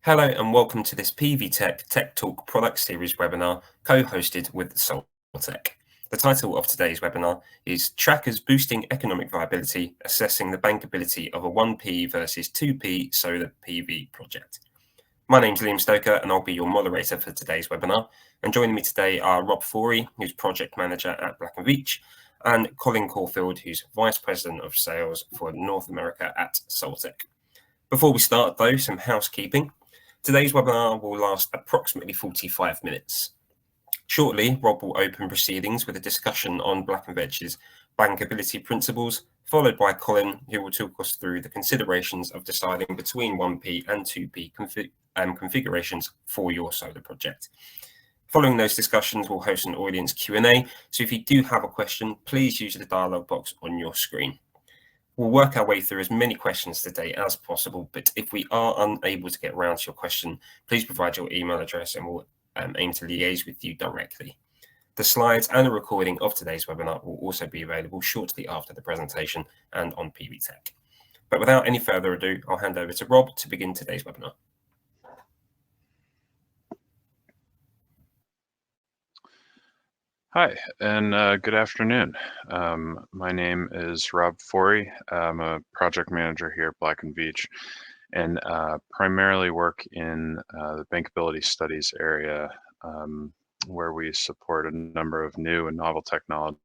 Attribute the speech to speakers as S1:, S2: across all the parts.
S1: Hello and welcome to this PV Tech Talk product series webinar co-hosted with Soltec. The title of today's webinar is Trackers Boosting Economic Viability, Assessing the Bankability of a 1P versus 2P Solar PV Project. My name's Liam Stoker and I'll be your moderator for today's webinar. And joining me today are Rob Forey, who's Project Manager at Black Veatch, and Colin Caldwell, who's Vice President of Sales for North America at Soltec. Before we start though, some housekeeping. Today's webinar will last approximately 45 minutes. Shortly, Rob will open proceedings with a discussion on Black Veatch's bankability principles, followed by Colin, who will talk us through the considerations of deciding between 1P and 2P configurations for your solar project. Following those discussions, we'll host an audience Q&A, so if you do have a question, please use the dialog box on your screen. We'll work our way through as many questions today as possible, but if we are unable to get around to your question, please provide your email address and we'll aim to liaise with you directly. The slides and a recording of today's webinar will also be available shortly after the presentation and on PV Tech. But without any further ado, I'll hand over to Rob to begin today's webinar.
S2: Hi, and good afternoon. My name is Rob Forey. I'm a project manager here at Black Veatch and primarily work in the bankability studies area where we support a number of new and novel technologies,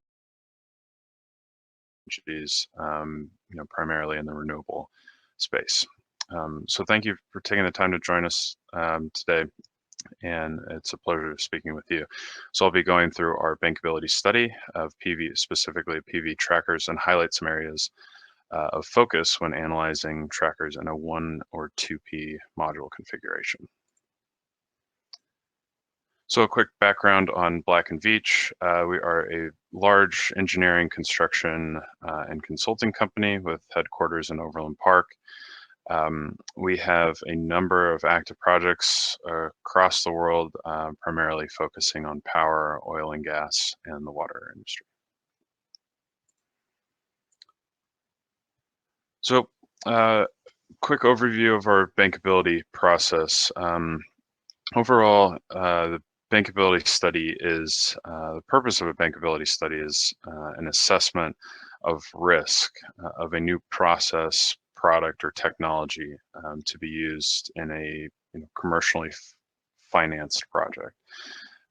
S2: primarily in the renewable space. So thank you for taking the time to join us today. And it's a pleasure speaking with you. So I'll be going through our bankability study of PV, specifically PV trackers, and highlight some areas of focus when analyzing trackers in a 1 or 2P module configuration. So a quick background on Black Veatch. We are a large engineering, construction, and consulting company with headquarters in Overland Park. We have a number of active projects across the world, primarily focusing on power, oil and gas, and the water industry. So, quick overview of our bankability process. Overall, the bankability study is, the purpose of a bankability study is an assessment of risk of a new process, product, or technology to be used in a commercially financed project.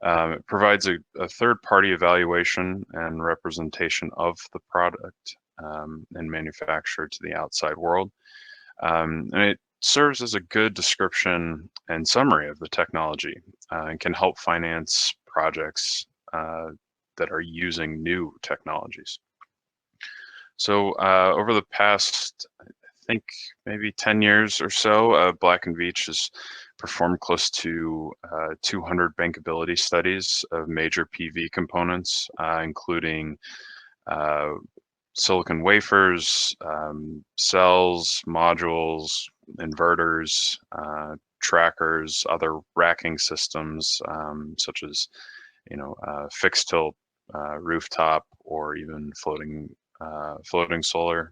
S2: It provides a third-party evaluation and representation of the product and manufacturer to the outside world. And it serves as a good description and summary of the technology and can help finance projects that are using new technologies. So over the past, I think maybe 10 years or so, Black Veatch has performed close to 200 bankability studies of major PV components, including silicon wafers, cells, modules, inverters, trackers, other racking systems, such as fixed tilt, rooftop, or even floating solar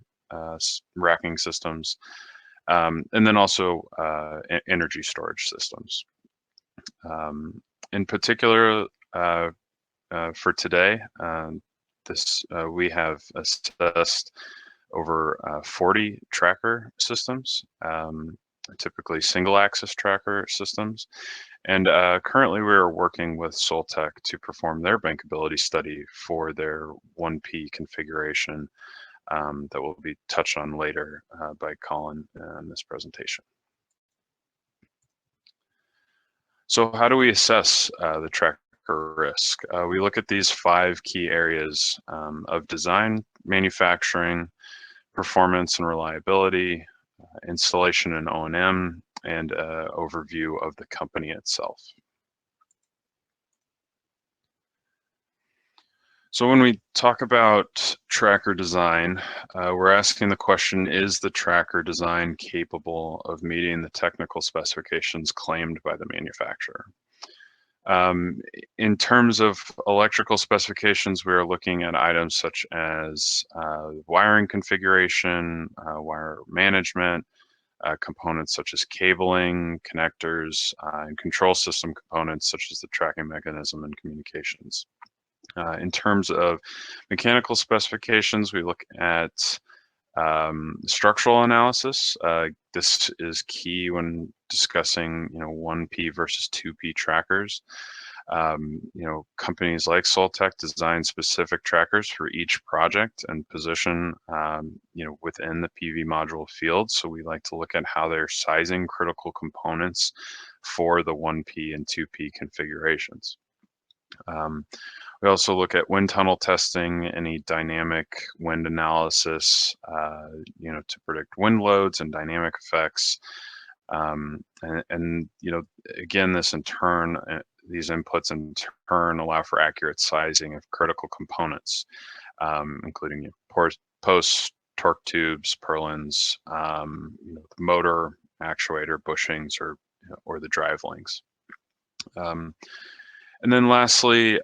S2: racking systems, and then also energy storage systems. In particular, for today, we have assessed over 40 tracker systems, typically single-axis tracker systems. And currently we are working with Soltec to perform their bankability study for their 1P configuration that will be touched on later by Colin in this presentation. So how do we assess the tracker risk? We look at these 5 key areas of design, manufacturing, performance and reliability, installation and O&M, and overview of the company itself. So when we talk about tracker design, we're asking the question, is the tracker design capable of meeting the technical specifications claimed by the manufacturer? In terms of electrical specifications, we are looking at items such as wiring configuration, wire management, components such as cabling, connectors, and control system components such as the tracking mechanism and communications. In terms of mechanical specifications, we look at structural analysis. This is key when discussing, 1P versus 2P trackers. Companies like Soltec design specific trackers for each project and position, within the PV module field. So we like to look at how they're sizing critical components for the 1P and 2P configurations. We also look at wind tunnel testing, any dynamic wind analysis, to predict wind loads and dynamic effects. Again, this in turn, these inputs in turn allow for accurate sizing of critical components, including posts, torque tubes, purlins, the motor, actuator, bushings, or the drive links. And then lastly,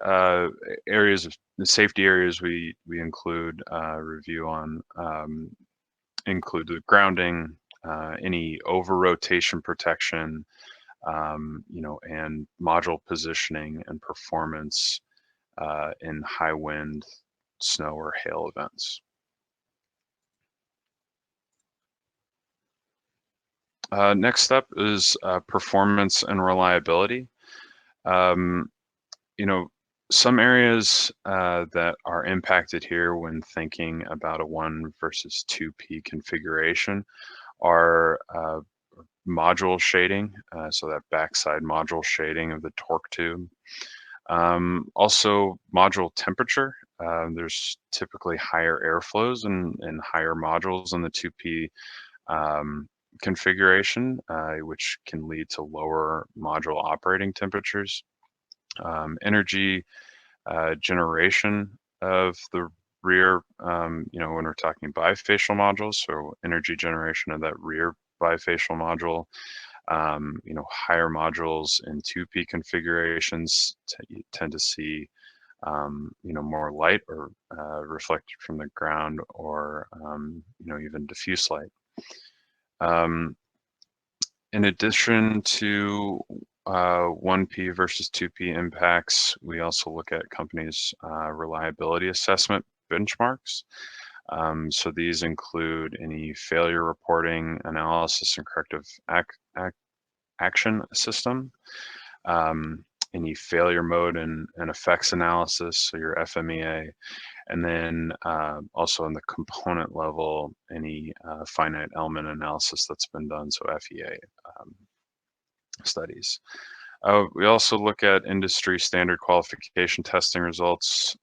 S2: areas of the safety areas we include review on include the grounding, any over rotation protection, and module positioning and performance in high wind, snow, or hail events. Next up is performance and reliability. Some areas that are impacted here when thinking about a 1 versus 2P configuration are module shading, so that backside module shading of the torque tube. Also, module temperature. There's typically higher airflows and higher modules in the 2P configuration, which can lead to lower module operating temperatures. Energy generation of the rear, when we're talking bifacial modules, so energy generation of that rear bifacial module, higher modules in 2P configurations tend to see, more light or reflected from the ground, or, even diffuse light. In addition to 1P versus 2P impacts, we also look at companies' reliability assessment benchmarks. So these include any failure reporting, analysis, and corrective action system, any failure mode and effects analysis, so your FMEA, and then also on the component level, any finite element analysis that's been done, so FEA studies. We also look at industry standard qualification testing results.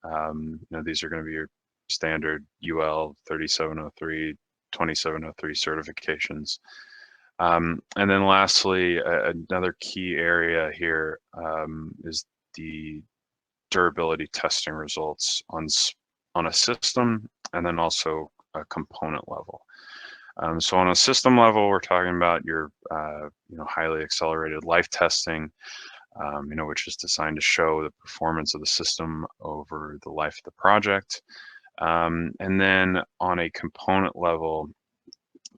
S2: These are going to be your standard UL 3703, 2703 certifications. And then lastly, another key area here is the durability testing results on a system and then also a component level. So on a system level, we're talking about your highly accelerated life testing, which is designed to show the performance of the system over the life of the project. And then on a component level,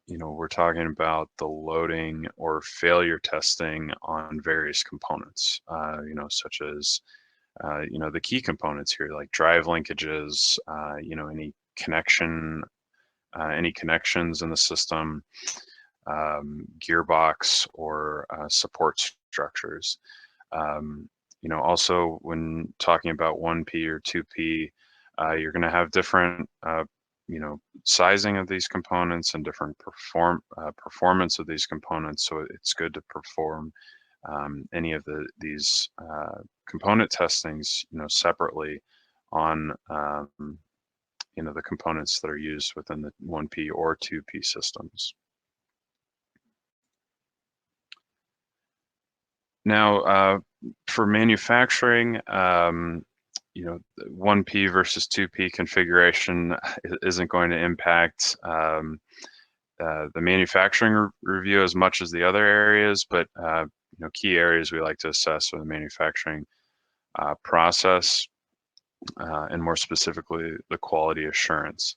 S2: we're talking about the loading or failure testing on various components, such as, the key components here, like drive linkages, any connections in the system, gearbox, or support structures. Also, when talking about 1P or 2P, you're going to have different, sizing of these components and different performance of these components. So it's good to perform any of these component testings, separately on the components that are used within the 1P or 2P systems. Now, for manufacturing, 1P versus 2P configuration isn't going to impact the manufacturing review as much as the other areas, but key areas we like to assess are the manufacturing process, and more specifically, the quality assurance.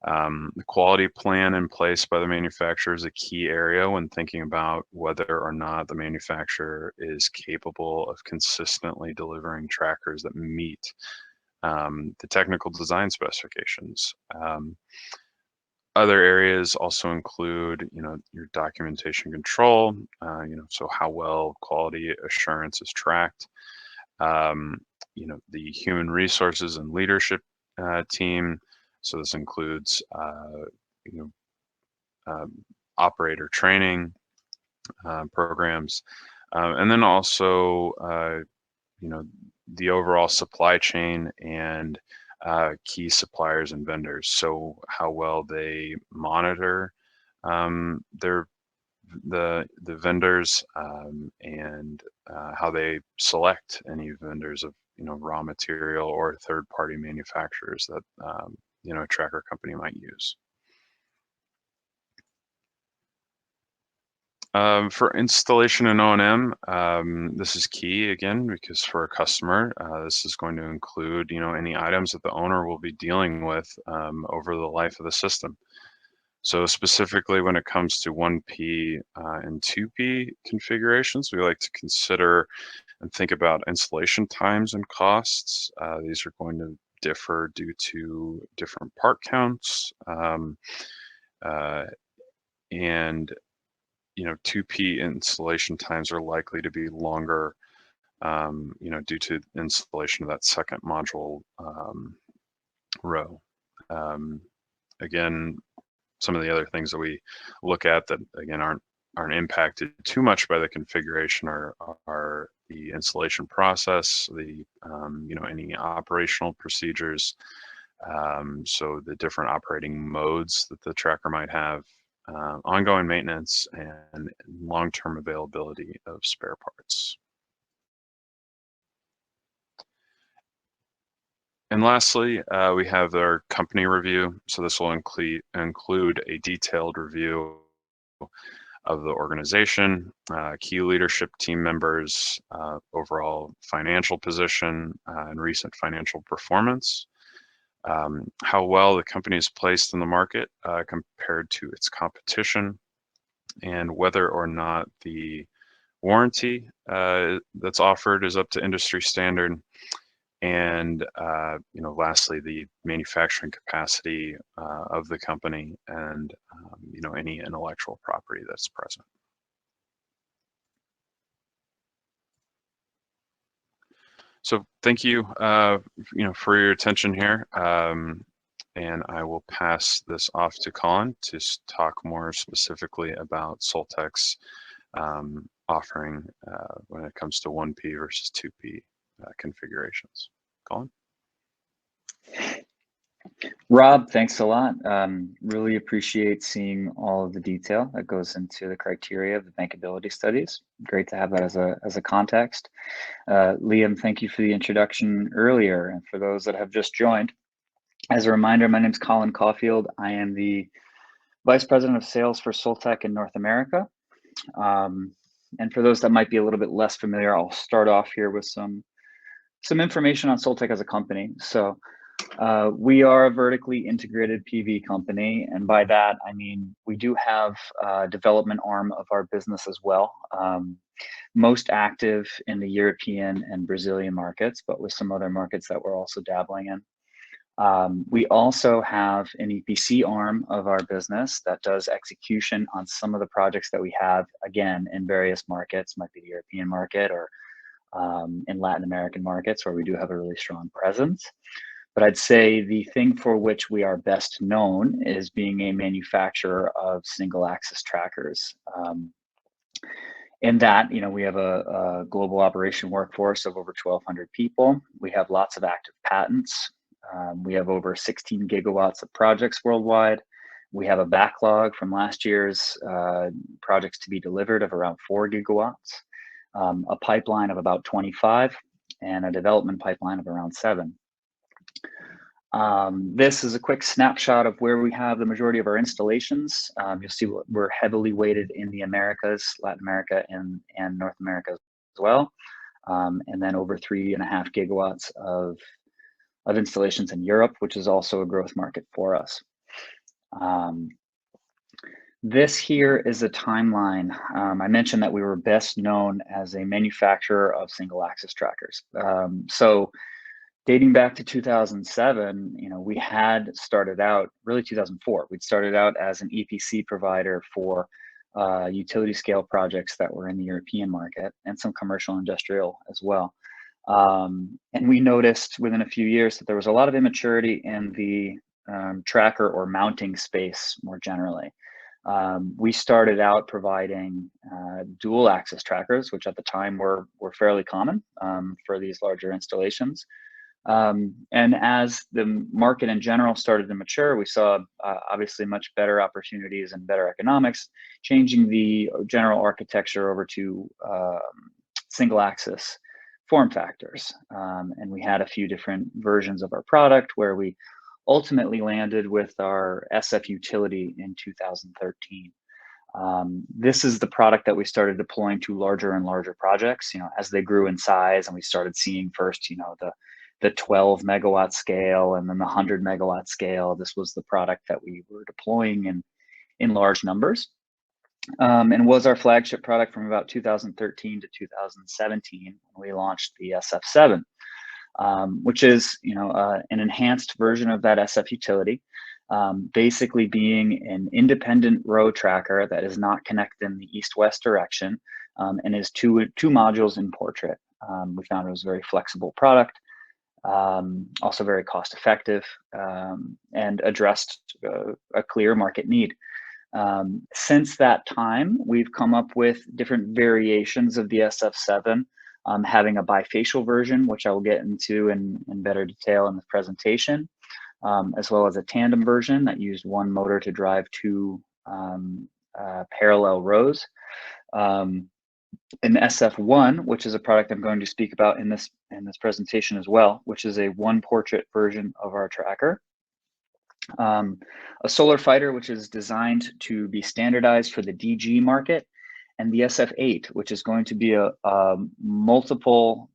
S2: The quality plan in place by the manufacturer is a key area when thinking about whether or not the manufacturer is capable of consistently delivering trackers that meet the technical design specifications. Other areas also include, your documentation control, so how well quality assurance is tracked, the human resources and leadership team. So this includes, operator training programs, and then also, the overall supply chain and key suppliers and vendors. So how well they monitor the vendors, and how they select any vendors of raw material or third-party manufacturers that a tracker company might use. For installation and O&M, this is key again, because for a customer, this is going to include, any items that the owner will be dealing with over the life of the system. So specifically when it comes to 1P and 2P configurations, we like to consider and think about installation times and costs. These are going to differ due to different part counts, and 2P installation times are likely to be longer, due to installation of that second module row. Again, some of the other things that we look at that again aren't impacted too much by the configuration are the installation process, the any operational procedures, so the different operating modes that the tracker might have, ongoing maintenance, and long-term availability of spare parts. And lastly, we have our company review. So this will include a detailed review of the organization, key leadership team members, overall financial position, and recent financial performance, how well the company is placed in the market compared to its competition, and whether or not the warranty that's offered is up to industry standard. And lastly, the manufacturing capacity of the company, and any intellectual property that's present. So thank you, for your attention here, and I will pass this off to Colin to talk more specifically about Soltec's offering when it comes to 1P versus 2P configurations. Colin?
S3: Rob, thanks a lot. Really appreciate seeing all of the detail that goes into the criteria of the bankability studies. Great to have that as a context. Liam, thank you for the introduction earlier. And for those that have just joined, as a reminder, my name is Colin Caldwell. I am the Vice President of Sales for Soltec in North America. And for those that might be a little bit less familiar, I'll start off here with some information on Soltec as a company. So we are a vertically integrated PV company, and by that I mean we do have a development arm of our business as well, most active in the European and Brazilian markets, but with some other markets that we're also dabbling in. We also have an EPC arm of our business that does execution on some of the projects that we have, again, in various markets, might be the European market or in Latin American markets where we do have a really strong presence. But I'd say the thing for which we are best known is being a manufacturer of single axis trackers. In that, we have a global operation workforce of over 1,200 people. We have lots of active patents. We have over 16 gigawatts of projects worldwide. We have a backlog from last year's projects to be delivered of around 4 gigawatts, a pipeline of about 25, and a development pipeline of around 7. This is a quick snapshot of where we have the majority of our installations. You'll see we're heavily weighted in the Americas, Latin America, and North America as well. And then over 3.5 gigawatts of installations in Europe, which is also a growth market for us. This here is a timeline. I mentioned that we were best known as a manufacturer of single axis trackers. So dating back to 2007, we had started out, really 2004, we'd started out as an EPC provider for utility scale projects that were in the European market and some commercial industrial as well. And we noticed within a few years that there was a lot of immaturity in the tracker or mounting space more generally. We started out providing dual axis trackers, which at the time were fairly common for these larger installations. And as the market in general started to mature, we saw obviously much better opportunities and better economics, changing the general architecture over to single axis form factors. And we had a few different versions of our product where we ultimately landed with our SF utility in 2013. This is the product that we started deploying to larger and larger projects, as they grew in size, and we started seeing first, the 12 megawatt scale and then the 100 megawatt scale. This was the product that we were deploying in large numbers, and was our flagship product from about 2013 to 2017 when we launched the SF7. Which is an enhanced version of that SF utility, basically being an independent row tracker that is not connected in the east-west direction, and is two modules in portrait. We found it was a very flexible product, also very cost-effective, and addressed a clear market need. Since that time, we've come up with different variations of the SF7, having a bifacial version, which I will get into in better detail in the presentation, as well as a tandem version that used one motor to drive two parallel rows. An SF1, which is a product I'm going to speak about in this presentation as well, which is a one portrait version of our tracker. A solar fighter, which is designed to be standardized for the DG market, and the SF8, which is going to be a multiple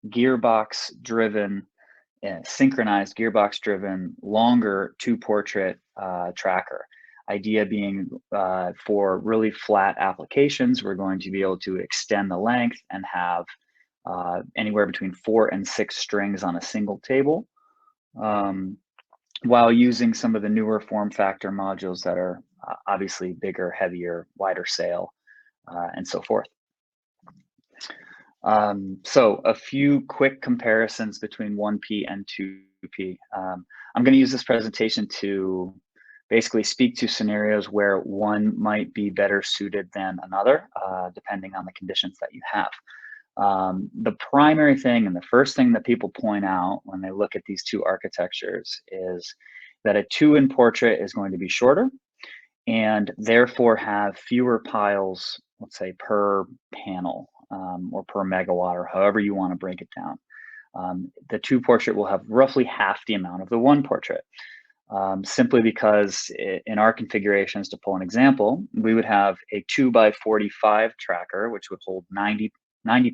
S3: gearbox-driven, synchronized gearbox-driven, longer two-portrait tracker. Idea being for really flat applications, we're going to be able to extend the length and have anywhere between 4 and 6 strings on a single table, while using some of the newer form factor modules that are obviously bigger, heavier, wider sail, and so forth. So a few quick comparisons between 1P and 2P. I'm going to use this presentation to basically speak to scenarios where one might be better suited than another, depending on the conditions that you have. The primary thing and the first thing that people point out when they look at these two architectures is that a 2 in portrait is going to be shorter and therefore have fewer piles, let's say, per panel, or per megawatt, or however you want to break it down. The 2 portrait will have roughly half the amount of the 1 portrait, simply because in our configurations, to pull an example, we would have a 2x45 tracker, which would hold 90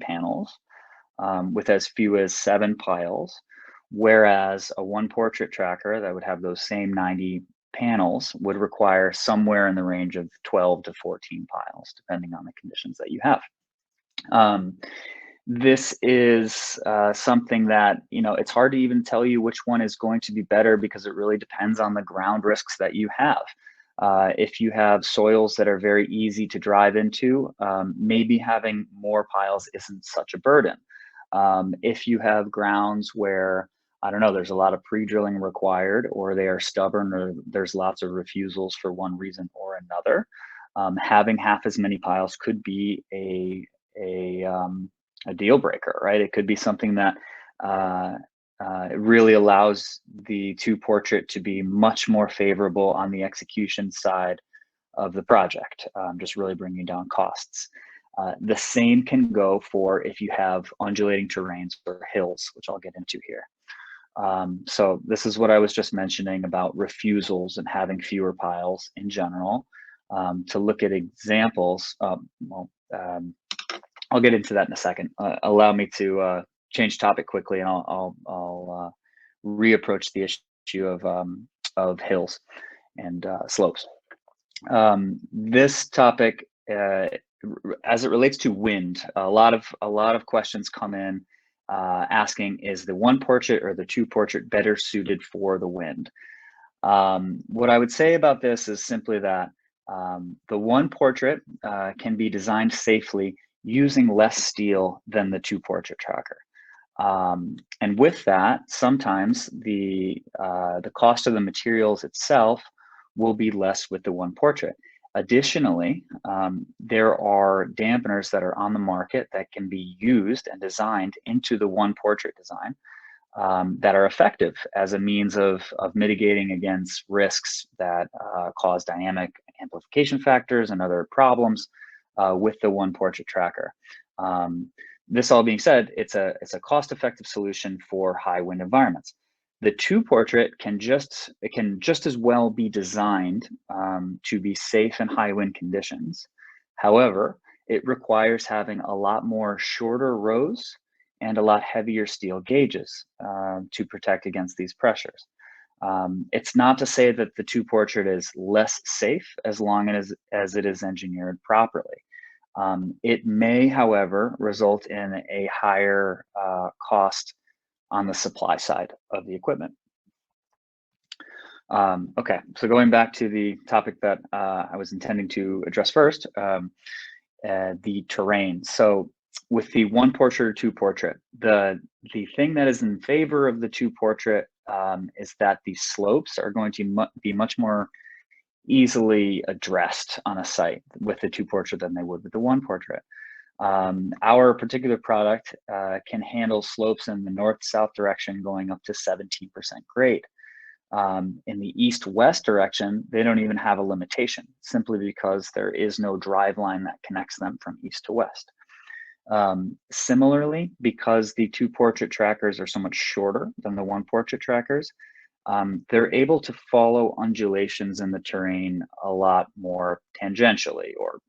S3: panels, with as few as 7 piles, whereas a 1 portrait tracker that would have those same 90 panels would require somewhere in the range of 12 to 14 piles, depending on the conditions that you have. This is something that, it's hard to even tell you which one is going to be better because it really depends on the ground risks that you have. If you have soils that are very easy to drive into, maybe having more piles isn't such a burden. If you have grounds where, I don't know, there's a lot of pre-drilling required, or they are stubborn, or there's lots of refusals for one reason or another, having half as many piles could be a deal breaker, right? It could be something that it really allows the 2 portrait to be much more favorable on the execution side of the project, just really bringing down costs. The same can go for if you have undulating terrains or hills, which I'll get into here. So this is what I was just mentioning about refusals and having fewer piles in general. To look at examples, I'll get into that in a second. Allow me to change topic quickly, and I'll reapproach the issue of of hills and slopes. This topic, as it relates to wind, a lot of questions come in asking, is the one portrait or the two portrait better suited for the wind? What I would say about this is simply that the one portrait can be designed safely using less steel than the two portrait tracker. And with that, sometimes the cost of the materials itself will be less with the one portrait. Additionally, there are dampeners that are on the market that can be used and designed into the one portrait design that are effective as a means of mitigating against risks that cause dynamic amplification factors and other problems with the one portrait tracker. This all being said, it's a cost-effective solution for high wind environments. The two portrait can just as well be designed to be safe in high wind conditions. However, it requires having a lot more shorter rows and a lot heavier steel gauges to protect against these pressures. It's not to say that the two portrait is less safe as long as it is engineered properly. It may, however, result in a higher cost on the supply side of the equipment. Okay, so going back to the topic that I was intending to address first, the terrain. So with the one portrait or two portrait, the thing that is in favor of the two portrait is that the slopes are going to be much more easily addressed on a site with the two portrait than they would with the one portrait. Our particular product can handle slopes in the north-south direction going up to 17% grade. In the east-west direction, they don't even have a limitation, simply because there is no drive line that connects them from east to west. Similarly, because the two portrait trackers are so much shorter than the one portrait trackers, they're able to follow undulations in the terrain a lot more tangentially or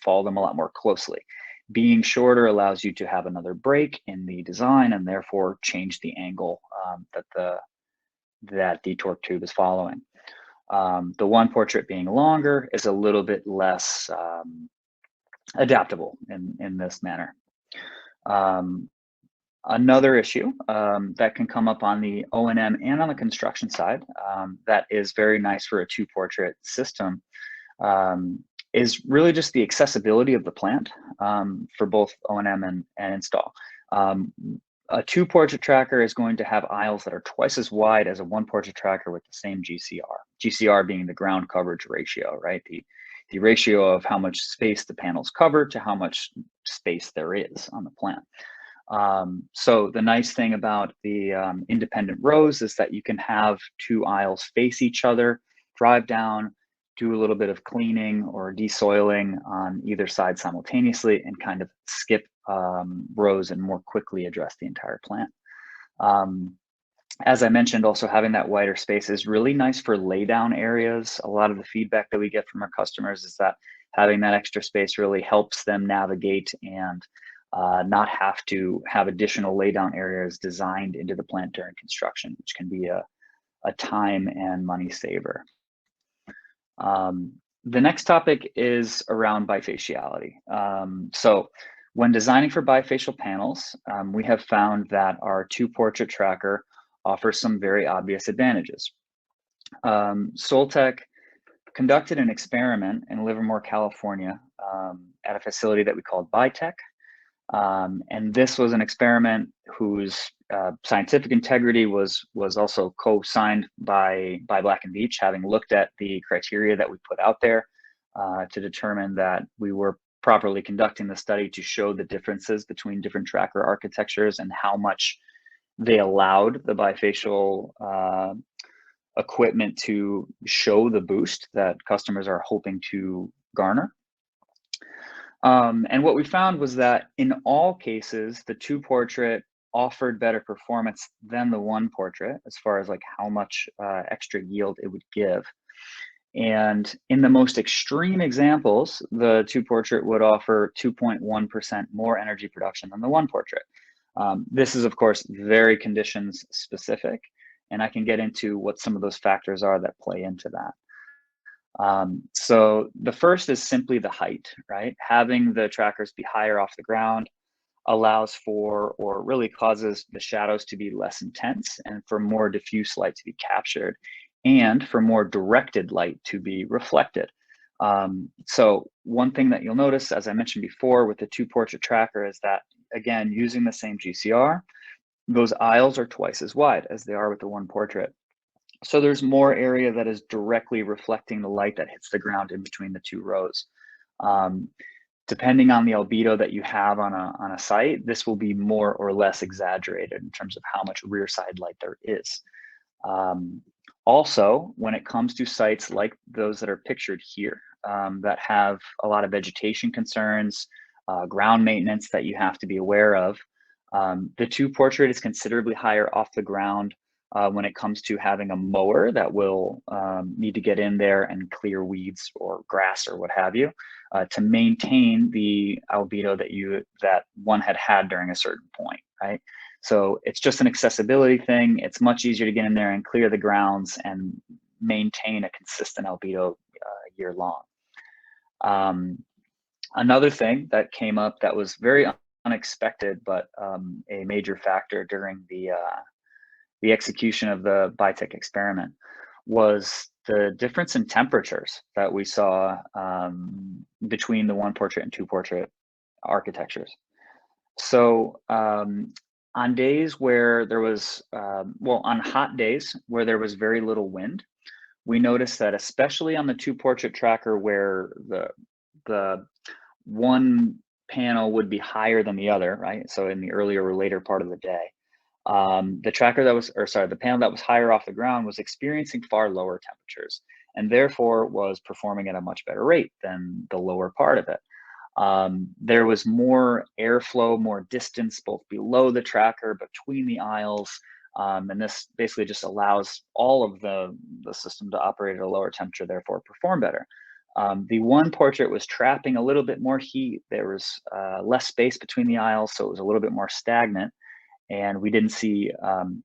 S3: follow them a lot more closely. Being shorter allows you to have another break in the design and therefore change the angle that the torque tube is following. The one portrait being longer is a little bit less adaptable in this manner. Another issue that can come up on the O&M and on the construction side that is very nice for a two portrait system is really just the accessibility of the plant for both O&M and install. A two portrait tracker is going to have aisles that are twice as wide as a one portrait tracker with the same GCR. GCR being the ground coverage ratio, right? The ratio of how much space the panels cover to how much space there is on the plant. So the nice thing about the independent rows is that you can have two aisles face each other, drive down, do a little bit of cleaning or desoiling on either side simultaneously, and kind of skip rows and more quickly address the entire plant. As I mentioned, also having that wider space is really nice for laydown areas. A lot of the feedback that we get from our customers is that having that extra space really helps them navigate and not have to have additional laydown areas designed into the plant during construction, which can be a time and money saver. The next topic is around bifaciality. So when designing for bifacial panels, we have found that our two portrait tracker offers some very obvious advantages. Soltec conducted an experiment in Livermore, California at a facility that we called Bitech. And this was an experiment whose scientific integrity was also co-signed by Black Veatch, having looked at the criteria that we put out there to determine that we were properly conducting the study to show the differences between different tracker architectures and how much they allowed the bifacial equipment to show the boost that customers are hoping to garner. And what we found was that in all cases, the two portrait offered better performance than the one portrait as far as like how much extra yield it would give. And in the most extreme examples, the two portrait would offer 2.1% more energy production than the one portrait. This is, of course, very conditions specific. And I can get into what some of those factors are that play into that. So the first is simply the height, right? Having the trackers be higher off the ground allows for, or really causes, the shadows to be less intense and for more diffuse light to be captured and for more directed light to be reflected. So one thing that you'll notice, as I mentioned before, with the 2-portrait tracker is that, again, using the same GCR, those aisles are twice as wide as they are with the 1-portrait. So there's more area that is directly reflecting the light that hits the ground in between the 2 rows. Depending on the albedo that you have on a site, this will be more or less exaggerated in terms of how much rear side light there is. Also, when it comes to sites like those that are pictured here, that have a lot of vegetation concerns, ground maintenance that you have to be aware of, the 2-portrait is considerably higher off the ground when it comes to having a mower that will need to get in there and clear weeds or grass or what have you to maintain the albedo that one had during a certain point, right? So it's just an accessibility thing. It's much easier to get in there and clear the grounds and maintain a consistent albedo year long. Another thing that came up that was very unexpected, but a major factor during the execution of the BiTech experiment was the difference in temperatures that we saw between the 1-portrait and 2-portrait architectures. So on days where there was, on hot days where there was very little wind, we noticed that especially on the 2-portrait tracker where the one panel would be higher than the other, right? So in the earlier or later part of the day, the panel that was higher off the ground was experiencing far lower temperatures and therefore was performing at a much better rate than the lower part of it. There was more airflow, more distance both below the tracker, between the aisles, and this basically just allows all of the system to operate at a lower temperature, therefore perform better. The 1-portrait was trapping a little bit more heat. There was less space between the aisles, so it was a little bit more stagnant, and we didn't see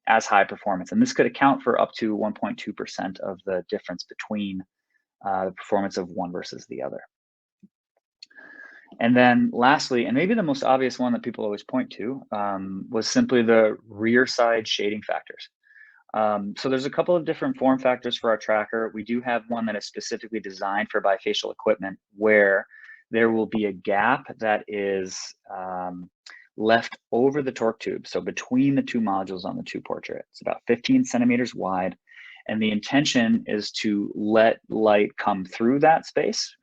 S3: as high performance. And this could account for up to 1.2% of the difference between the performance of one versus the other. And then lastly, and maybe the most obvious one that people always point to, was simply the rear side shading factors. So there's a couple of different form factors for our tracker. We do have one that is specifically designed for bifacial equipment where there will be a gap that is left over the torque tube. So between the 2 modules on the 2-portrait, it's about 15 centimeters wide. And the intention is to let light come through that space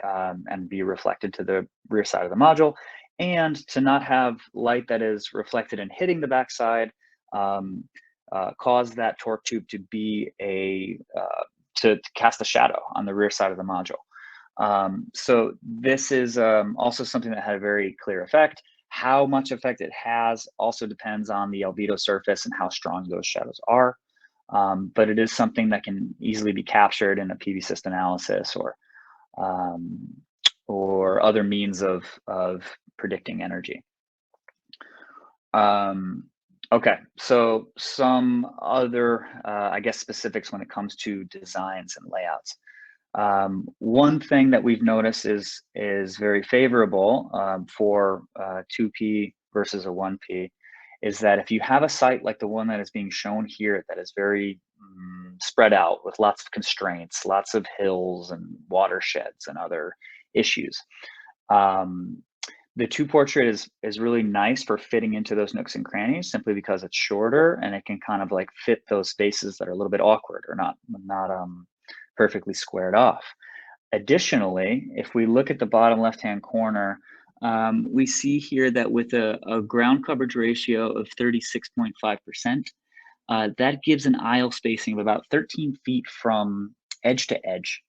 S3: and be reflected to the rear side of the module, and to not have light that is reflected and hitting the backside cause that torque tube to be to cast a shadow on the rear side of the module. So this is also something that had a very clear effect. How much effect it has also depends on the albedo surface and how strong those shadows are. But it is something that can easily be captured in a PV-Syst analysis or other means of predicting energy. Okay, so some other, I guess, specifics when it comes to designs and layouts. One thing that we've noticed is very favorable for 2P versus a 1P is that if you have a site like the one that is being shown here that is very spread out with lots of constraints, lots of hills and watersheds and other issues, the 2-portrait is really nice for fitting into those nooks and crannies simply because it's shorter and it can kind of like fit those spaces that are a little bit awkward or not perfectly squared off. Additionally, if we look at the bottom left-hand corner, we see here that with a ground coverage ratio of 36.5%, that gives an aisle spacing of about 13 feet from edge to edge.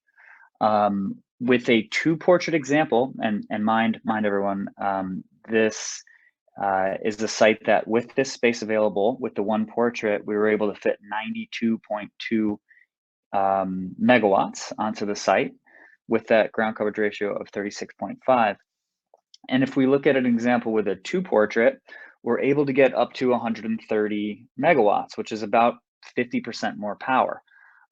S3: With a 2-portrait example, and mind everyone, this is the site that with this space available, with the 1-portrait, we were able to fit 92.2 megawatts onto the site with that ground coverage ratio of 36.5. And if we look at an example with a 2-portrait, we're able to get up to 130 megawatts, which is about 50% more power.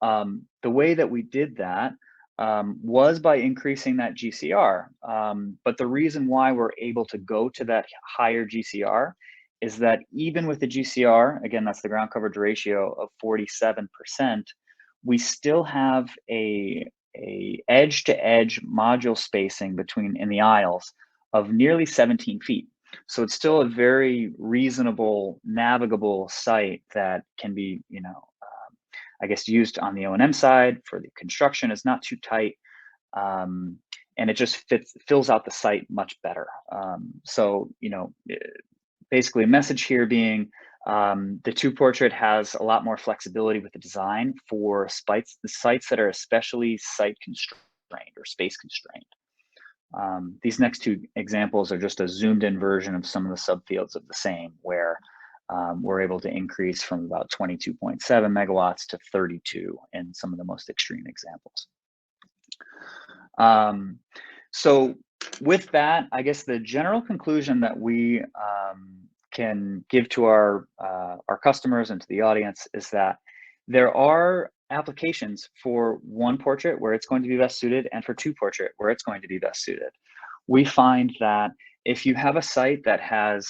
S3: The way that we did that was by increasing that GCR. But the reason why we're able to go to that higher GCR is that even with the GCR, again, that's the ground coverage ratio of 47%, we still have a edge-to-edge module spacing in the aisles of nearly 17 feet. So it's still a very reasonable, navigable site that can be, I guess, used on the O&M side for the construction. Is not too tight, and it just fills out the site much better. So, basically a message here being the 2-portrait has a lot more flexibility with the design for the sites that are especially site constrained or space constrained. These next 2 examples are just a zoomed in version of some of the subfields of the same, where we're able to increase from about 22.7 megawatts to 32 in some of the most extreme examples. So with that, I guess the general conclusion that we can give to our customers and to the audience is that there are applications for 1-portrait where it's going to be best suited, and for 2-portrait where it's going to be best suited. We find that if you have a site that has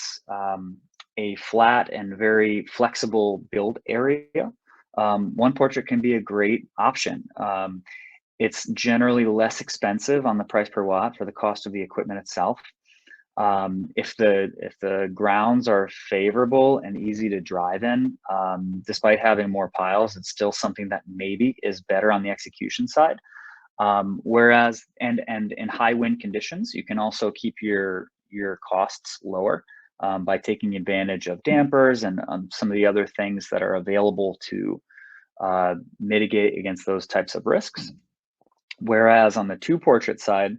S3: a flat and very flexible build area, 1-portrait can be a great option. It's generally less expensive on the price per watt for the cost of the equipment itself. If the grounds are favorable and easy to drive in, despite having more piles, it's still something that maybe is better on the execution side. Whereas, and in high wind conditions, you can also keep your costs lower by taking advantage of dampers and some of the other things that are available to mitigate against those types of risks. Whereas on the 2-portrait side,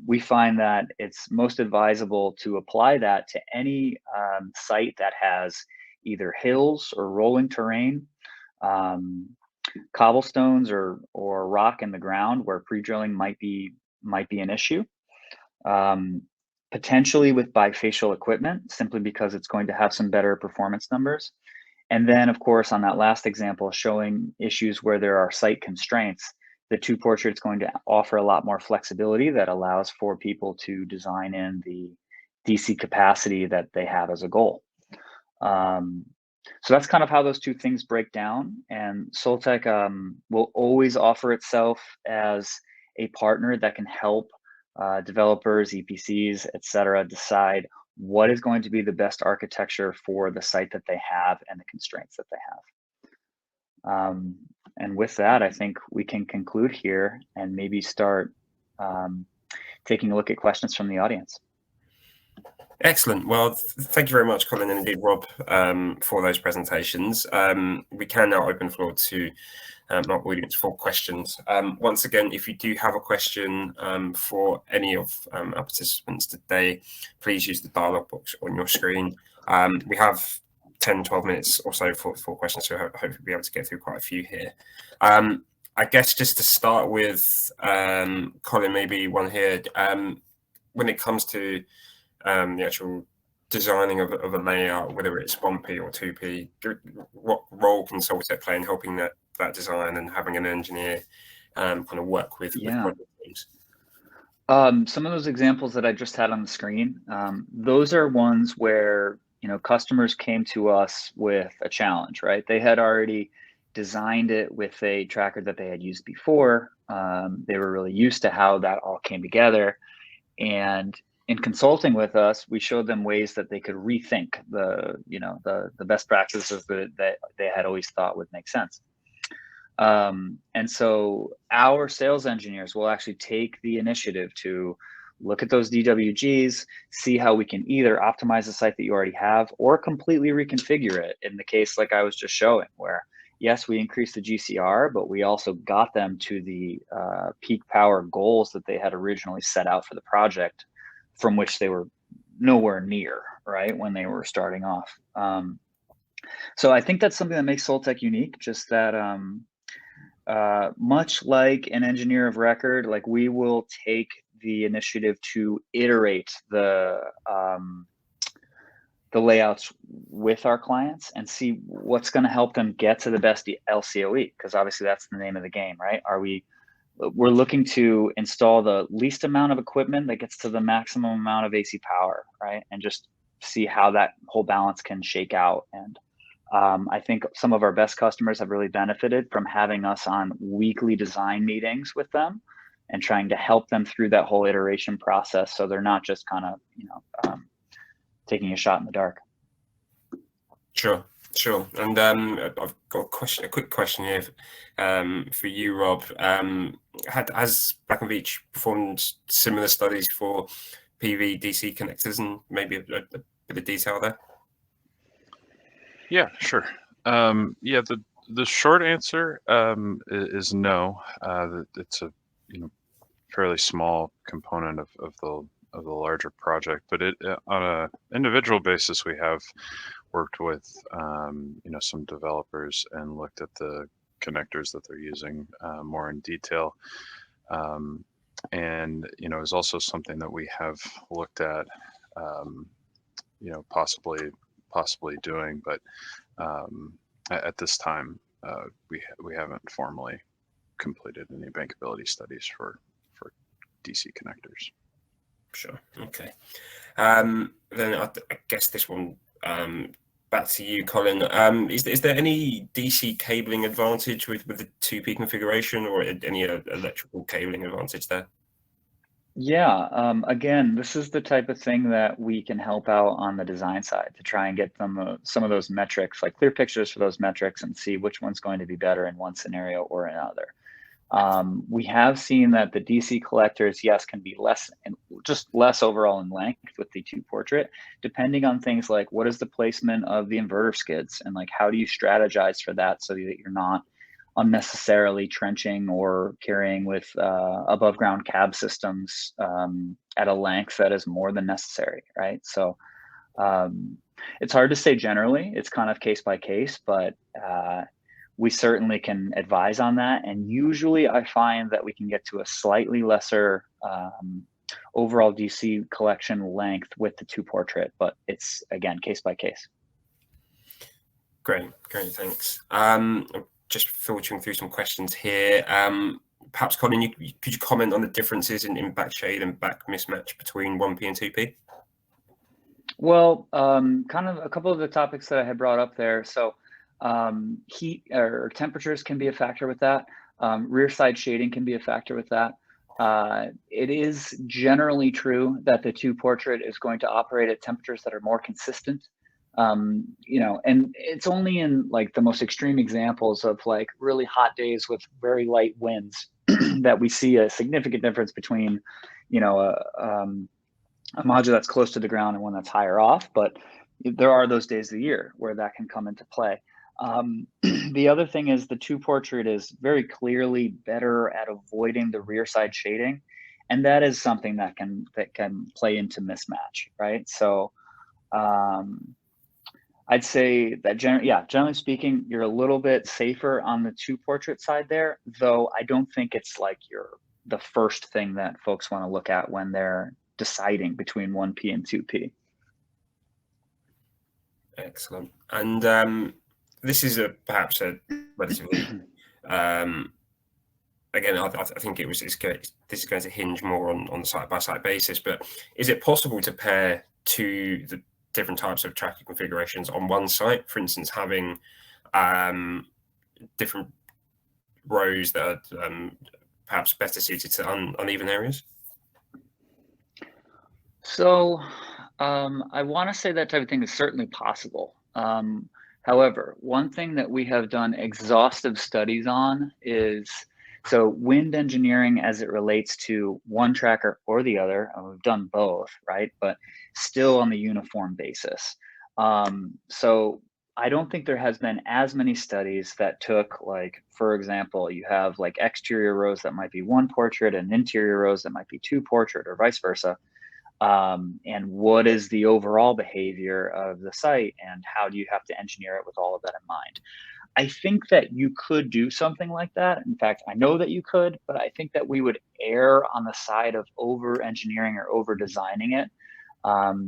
S3: we find that it's most advisable to apply that to any site that has either hills or rolling terrain, cobblestones or rock in the ground where pre-drilling might be an issue. Potentially with bifacial equipment, simply because it's going to have some better performance numbers. And then, of course, on that last example, showing issues where there are site constraints, the 2-portrait is going to offer a lot more flexibility that allows for people to design in the DC capacity that they have as a goal. So that's kind of how those 2 things break down. And Soltec will always offer itself as a partner that can help developers, EPCs, et cetera, decide what is going to be the best architecture for the site that they have and the constraints that they have. And with that, I think we can conclude here and maybe start taking a look at questions from the audience.
S1: Excellent. Well, thank you very much, Colin, and indeed Rob, for those presentations. We can now open the floor to our audience for questions. Once again, if you do have a question for any of our participants today, please use the dialog box on your screen. We have 10-12 minutes or so for questions, so hopefully we'll be able to get through quite a few here. I guess just to start with, Colin, maybe one here. When it comes to the actual designing of a layout, whether it's 1P or 2P, what role can Soltec play in helping that design and having an engineer kind of work with project teams?
S3: Some of those examples that I just had on the screen, those are ones where customers came to us with a challenge, right? They had already designed it with a tracker that they had used before. They were really used to how that all came together, and in consulting with us, we showed them ways that they could rethink the best practices that they had always thought would make sense. And so our sales engineers will actually take the initiative to look at those DWGs, see how we can either optimize the site that you already have or completely reconfigure it in the case like I was just showing, where yes, we increased the GCR, but we also got them to the peak power goals that they had originally set out for the project, from which they were nowhere near, right, when they were starting off. So I think that's something that makes Soltec unique, just that much like an engineer of record, like we will take the initiative to iterate the the layouts with our clients and see what's going to help them get to the best LCOE, because obviously that's the name of the game, right? We're looking to install the least amount of equipment that gets to the maximum amount of AC power, right? And just see how that whole balance can shake out. And I think some of our best customers have really benefited from having us on weekly design meetings with them and trying to help them through that whole iteration process, so they're not just kind of, taking a shot in the dark.
S1: Sure. And I've got a quick question here for you, Rob. Has Black Veatch performed similar studies for PV DC connectors, and maybe a bit of detail there?
S2: Yeah, sure. The short answer is no. It's a fairly small component of the larger project, but on a individual basis, we have worked with some developers and looked at the connectors that they're using more in detail, and is also something that we have looked at possibly doing, but at this time we haven't formally completed any bankability studies for DC connectors.
S1: Sure. Okay. Then I guess this one back to you, Colin. Is there any DC cabling advantage with the 2P configuration, or any electrical cabling advantage there?
S3: Yeah. Again, this is the type of thing that we can help out on the design side to try and get them some of those metrics, like clear pictures for those metrics, and see which one's going to be better in one scenario or another. We have seen that the DC collectors, yes, can be less overall in length with the 2-portrait, depending on things like what is the placement of the inverter skids, and like how do you strategize for that so that you're not unnecessarily trenching or carrying with above ground cab systems at a length that is more than necessary, right? So it's hard to say generally. It's kind of case by case, but we certainly can advise on that. And usually I find that we can get to a slightly lesser overall DC collection length with the 2-portrait, but it's, again, case by case.
S1: Great, thanks. Just filtering through some questions here. Perhaps, Colin, could you comment on the differences in back shade and back mismatch between 1P and 2P?
S3: Well, kind of a couple of the topics that I had brought up there. So heat or temperatures can be a factor with that. Rear side shading can be a factor with that. It is generally true that the 2-portrait is going to operate at temperatures that are more consistent. And it's only in like the most extreme examples of like really hot days with very light winds that we see a significant difference between, a module that's close to the ground and one that's higher off. But there are those days of the year where that can come into play. The other thing is the 2-portrait is very clearly better at avoiding the rear side shading, and that is something that can play into mismatch, right? So I'd say that generally speaking, you're a little bit safer on the 2-portrait side there, though I don't think it's like the first thing that folks want to look at when they're deciding between 1P and 2P.
S1: Excellent. And this is perhaps a relatively again, I think this is going to hinge more on the side-by-side basis, but is it possible to pair two the different types of tracker configurations on one site? For instance, having different rows that are perhaps better suited to uneven areas?
S3: So I want to say that type of thing is certainly possible. However, one thing that we have done exhaustive studies on is wind engineering as it relates to one tracker or the other. We've done both, right? But still on the uniform basis. So I don't think there has been as many studies that took, like, for example, you have like exterior rows that might be 1-portrait and interior rows that might be 2-portrait or vice versa. And what is the overall behavior of the site, and how do you have to engineer it with all of that in mind? I think that you could do something like that. In fact, I know that you could, but I think that we would err on the side of over engineering or over designing it.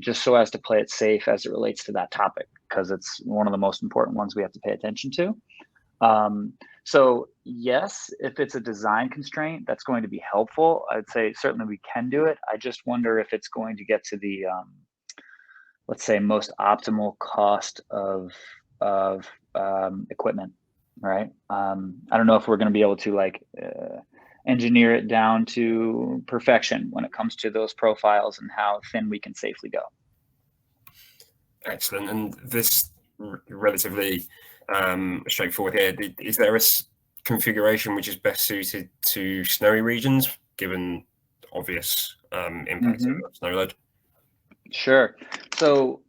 S3: just so as to play it safe as it relates to that topic, because it's one of the most important ones we have to pay attention to. So yes, if it's a design constraint, that's going to be helpful. I'd say certainly we can do it. I just wonder if it's going to get to the, let's say, most optimal cost of equipment, right? I don't know if we're going to be able to engineer it down to perfection when it comes to those profiles and how thin we can safely go.
S1: Excellent. And this relatively straightforward here. Is there a configuration which is best suited to snowy regions, given obvious impacts of snow load?
S3: Sure. So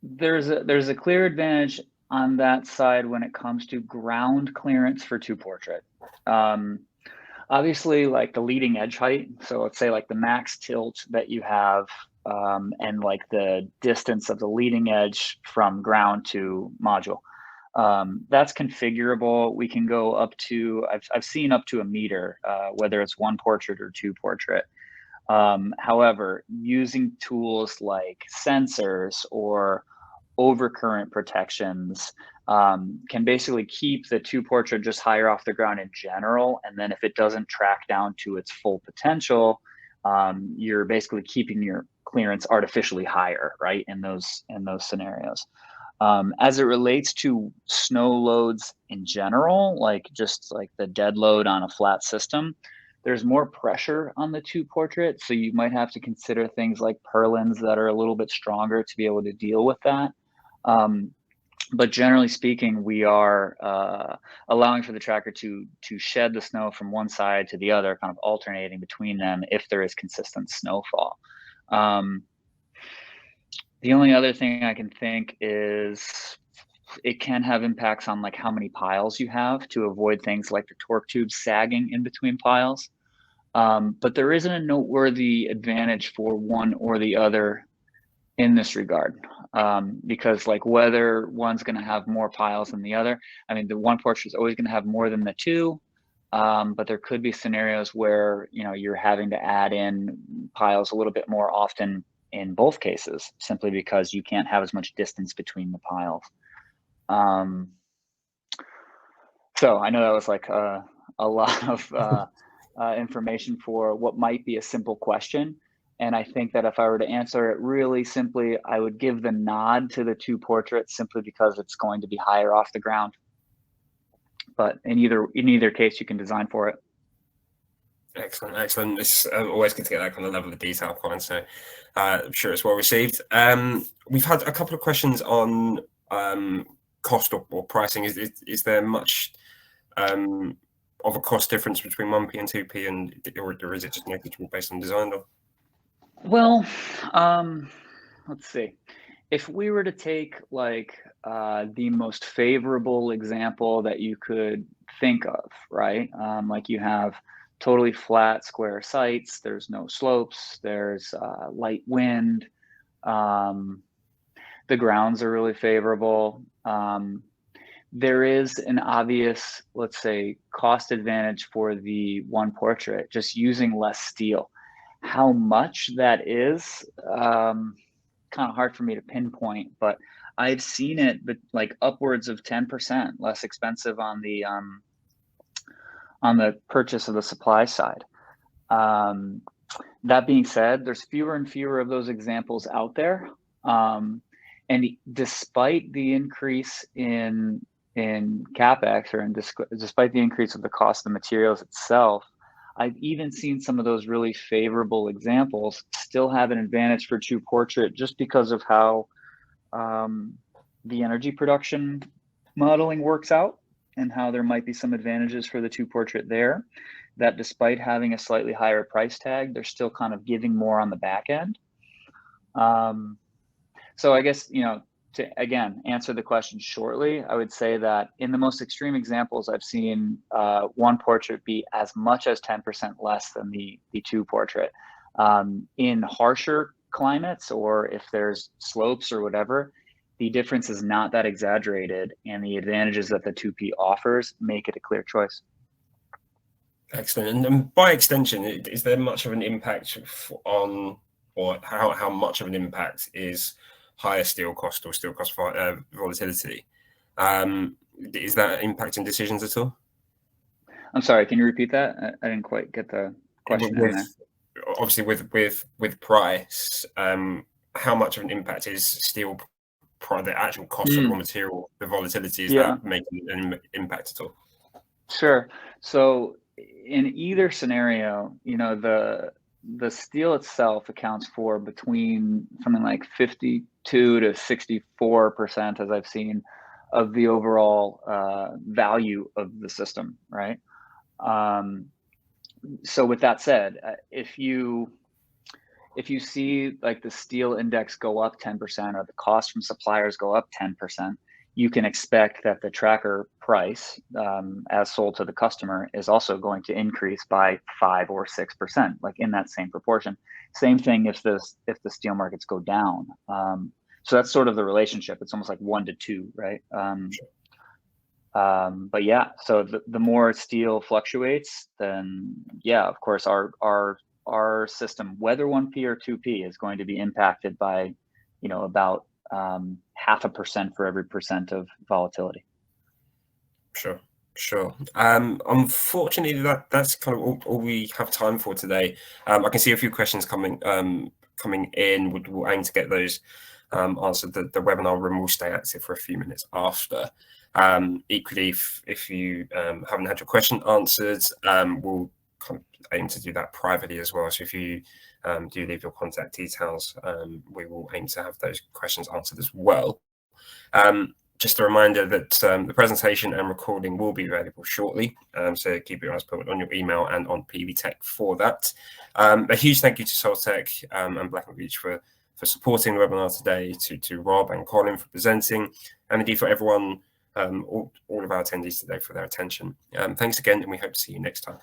S3: there's a clear advantage on that side when it comes to ground clearance for two portrait. Obviously, like the leading edge height. So let's say like the max tilt that you have, and like the distance of the leading edge from ground to module. That's configurable. We can go up to, I've seen up to a meter, whether it's one portrait or two portrait. However, using tools like sensors or overcurrent protections can basically keep the two portrait just higher off the ground in general. And then if it doesn't track down to its full potential, you're basically keeping your clearance artificially higher, right? In those scenarios. As it relates to snow loads in general, like just like the dead load on a flat system, there's more pressure on the two portrait. So you might have to consider things like purlins that are a little bit stronger to be able to deal with that. But generally speaking, we are allowing for the tracker to shed the snow from one side to the other, kind of alternating between them if there is consistent snowfall. The only other thing I can think is it can have impacts on like how many piles you have to avoid things like the torque tubes sagging in between piles. But there isn't a noteworthy advantage for one or the other in this regard, because like whether one's going to have more piles than the other, I mean, the one portrait is always going to have more than the two, but there could be scenarios where, you know, you're having to add in piles a little bit more often in both cases, simply because you can't have as much distance between the piles. So I know that was like a lot of information for what might be a simple question. And I think that if I were to answer it really simply, I would give the nod to the two portraits simply because it's going to be higher off the ground. But in either case, you can design for it.
S1: Excellent, excellent. It's always good to get that kind of level of detail, Colin. So I'm sure it's well received. We've had a couple of questions on cost or pricing. Is there much of a cost difference between 1P and 2P, or is it just negligible based on design?
S3: Well, let's see. If we were to take like the most favorable example that you could think of, right? Like you have totally flat square sites, there's no slopes, there's light wind, the grounds are really favorable. There is an obvious, let's say, cost advantage for the one portrait, just using less steel. How much that is, kind of hard for me to pinpoint, but I've seen it, but like upwards of 10% less expensive on the purchase of the supply side. That being said, there's fewer and fewer of those examples out there. And despite the increase in CapEx, or despite the increase of the cost of the materials itself, I've even seen some of those really favorable examples still have an advantage for two portrait, just because of how the energy production modeling works out, and how there might be some advantages for the two portrait there, that despite having a slightly higher price tag, they're still kind of giving more on the back end. So I guess, you know, to again answer the question shortly, I would say that in the most extreme examples, I've seen one portrait be as much as 10% less than the two portrait. In harsher climates, or if there's slopes or whatever, the difference is not that exaggerated, and the advantages that the 2P offers make it a clear choice.
S1: Excellent. And by extension, is there much of an impact on or how much of an impact is higher steel cost or steel cost volatility? Is that impacting decisions at all?
S3: I'm sorry, can you repeat that? I didn't quite get the question in there.
S1: Obviously, with price, how much of an impact is steel, the actual cost of the raw material, the volatility, is that making an impact at all?
S3: Sure. So in either scenario, you know, the steel itself accounts for between something like 52 to 64%, as I've seen, of the overall value of the system, right? So with that said, if you see like the steel index go up 10% or the cost from suppliers go up 10%, you can expect that the tracker price, as sold to the customer, is also going to increase by 5 or 6%, like in that same proportion. Same thing if the steel markets go down. So that's sort of the relationship. It's almost like 1 to 2, right? But yeah, so the more steel fluctuates, then yeah, of course, our system, whether 1P or 2P, is going to be impacted by, you know, about 0.5% for every % of volatility.
S1: Sure. Unfortunately, that's kind of all we have time for today. I can see a few questions coming in. We'll aim to get those answered. The webinar room will stay active for a few minutes after. Equally, if you haven't had your question answered, we'll kind of aim to do that privately as well. So if you do leave your contact details, we will aim to have those questions answered as well. Just a reminder that the presentation and recording will be available shortly, so keep your eyes peeled on your email and on PV Tech for that. A huge thank you to Soltec and Black Veatch for supporting the webinar today, to Rob and Colin for presenting, and indeed for everyone, all of our attendees today, for their attention. Thanks again, and we hope to see you next time.